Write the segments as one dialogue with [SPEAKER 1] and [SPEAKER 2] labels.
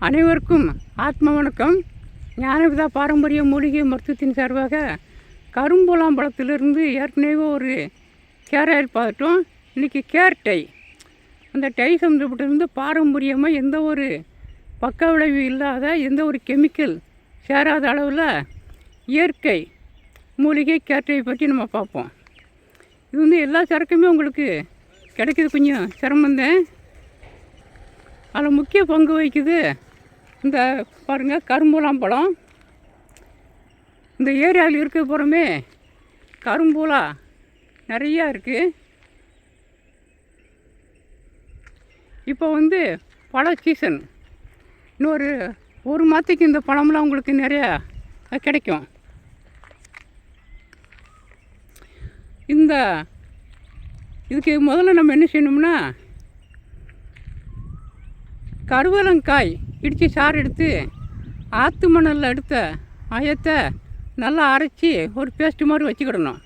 [SPEAKER 1] அனைவருக்கும் ஆத்ம வணக்கம். ஞானவிதா பாரம்பரிய மூலிகை மருத்துவத்தின் சார்பாக கரும்புலாம்பழத்திலிருந்து ஏற்கனவே ஒரு கேரட் பார்த்துட்டோம். இன்றைக்கி டை அந்த டை சம்மந்தப்பட்டிருந்து பாரம்பரியமாக எந்த ஒரு பக்க விளைவு இல்லாத எந்த ஒரு கெமிக்கல் சேராத அளவில் இயற்கை மூலிகை டை பற்றி நம்ம பார்ப்போம். இது எல்லா சரக்குமே உங்களுக்கு கிடைக்கிது, கொஞ்சம் சிரமந்தேன். அதில் முக்கிய பங்கு வகிக்குது இந்த பாருங்கள் கரும்பூலாம்பழம். இந்த ஏரியாவில் இருக்க புறமே கரும்பூலா நிறையா இருக்குது. இப்போ பழ சீசன். இன்னொரு ஒரு மாதத்துக்கு இந்த பழம்லாம் உங்களுக்கு நிறையா கிடைக்கும். இதுக்கு முதல்ல நம்ம என்ன செய்யணும்னா, கருவலங்காய் இடித்து சாறு எடுத்து ஆற்று மணலில் எடுத்த ஆயத்தை நல்லா அரைச்சி ஒரு பேஸ்ட்டு மாதிரி வச்சுக்கிடணும்.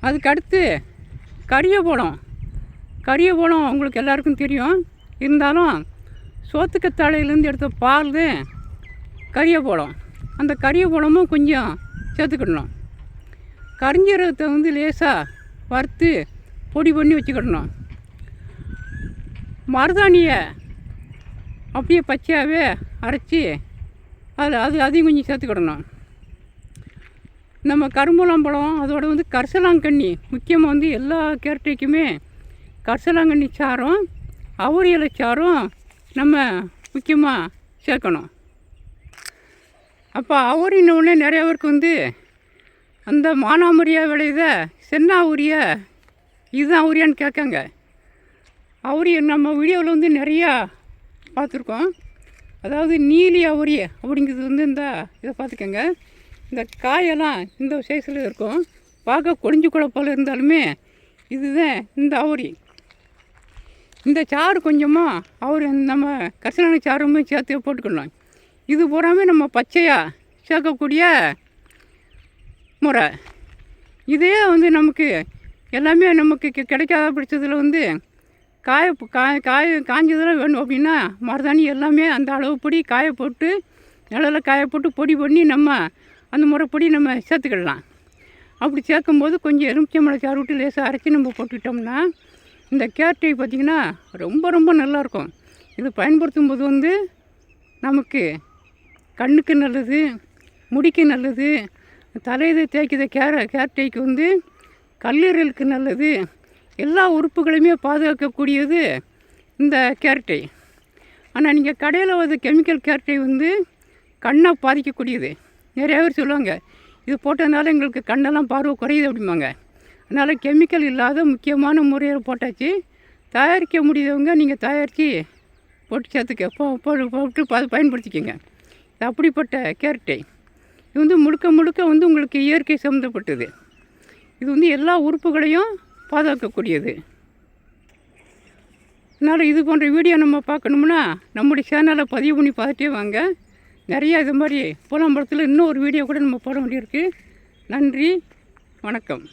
[SPEAKER 1] அதுக்கடுத்து கரியபோளம் உங்களுக்கு எல்லாருக்கும் தெரியும். இருந்தாலும் சோத்துக்கத்தாழையிலேருந்து எடுத்த பால் தான் கரியபோளம். அந்த கரியபோளமும் கொஞ்சம் சேர்த்துக்கிடணும். கரிஞ்சீரகத்தை லேசாக வறுத்து பொடி பண்ணி வச்சுக்கிடணும். மருதாணியை அப்படியே பச்சையாகவே அரைச்சி அதையும் கொஞ்சம் சேர்த்துக்கிடணும். நம்ம கரும்புலாம்பழம் அதோட கரிசலாங்கண்ணி முக்கியமாக எல்லா கேரட்டைக்குமே கரிசலாங்கண்ணி சாரும் அவுரி இலை சாரும் நம்ம முக்கியமாக சேர்க்கணும். அப்போ அவுரின்னொடனே நிறைய பேருக்கு அந்த மானாமரியாக விளையுத சென்னா உரியா இதுதான் அவுரியான்னு கேட்காங்க. அவுரி நம்ம வீடியோவில் நிறையா பார்த்துருக்கோம். அதாவது நீலி அவுரி அப்படிங்கிறது இந்த இதை பார்த்துக்கோங்க. இந்த காயெல்லாம் இந்த சைஸில் இருக்கும். பார்க்க கொடிஞ்சு குழப்போல் இருந்தாலுமே இதுதான் இந்த அவுரி. இந்த சாறு கொஞ்சமாக அவுரி நம்ம கரிசலாங்கண்ணி சாறுமே சேர்த்து போட்டுக்கணும். இது பூராமே நம்ம பச்சையாக சேர்க்கக்கூடிய முறை. இதே நமக்கு எல்லாமே நமக்கு கிடைக்காத பிடிச்சதில் காஞ்சதெல்லாம் வேணும் அப்படின்னா மருதாணி எல்லாமே அந்த அளவுப்படி காய போட்டு நிழலில் காய போட்டு பொடி பண்ணி நம்ம அந்த முறைப்படி நம்ம சேர்த்துக்கிடலாம். அப்படி சேர்க்கும்போது கொஞ்சம் எலுமிச்சம்பழம் சாறு விட்டு லேசாக அரைச்சி நம்ம போட்டுக்கிட்டோம்னா இந்த டை பார்த்திங்கன்னா ரொம்ப ரொம்ப நல்லாயிருக்கும். இது பயன்படுத்தும் போது நமக்கு கண்ணுக்கு நல்லது, முடிக்கு நல்லது, தலையை தேய்க்கிற கேரட்டைக்கு கல்லீரலுக்கு நல்லது. எல்லா உறுப்புகளையுமே பாதுகாக்கக்கூடியது இந்த டை. ஆனால் நீங்கள் கடையில் கெமிக்கல் டை கண்ணை பாதிக்கக்கூடியது. நிறையா பேர் சொல்லுவாங்க, இது போட்டதுனால எங்களுக்கு கண்ணெல்லாம் பார்வை குறையுது அப்படிம்பாங்க. அதனால் கெமிக்கல் இல்லாத முக்கியமான முறையில் போட்டாச்சு. தயாரிக்க முடியவங்க நீங்கள் தயாரித்து போட்டு சேர்த்துக்க போட்டு பயன்படுத்திக்கோங்க. இது அப்படிப்பட்ட டை. இது முழுக்க முழுக்க உங்களுக்கு இயற்கை சம்மந்தப்பட்டது. இது எல்லா உறுப்புகளையும் பாதுகாக்கக்கூடியது. அதனால் இது போன்ற வீடியோ நம்ம பார்க்கணும்னா நம்முடைய சேனலை பதிவு பண்ணி பார்த்துட்டே வாங்க. நிறையா இது மாதிரி பூலாம்பழத்தில் இன்னும் ஒரு வீடியோ கூட நம்ம போட வேண்டியிருக்கு. நன்றி, வணக்கம்.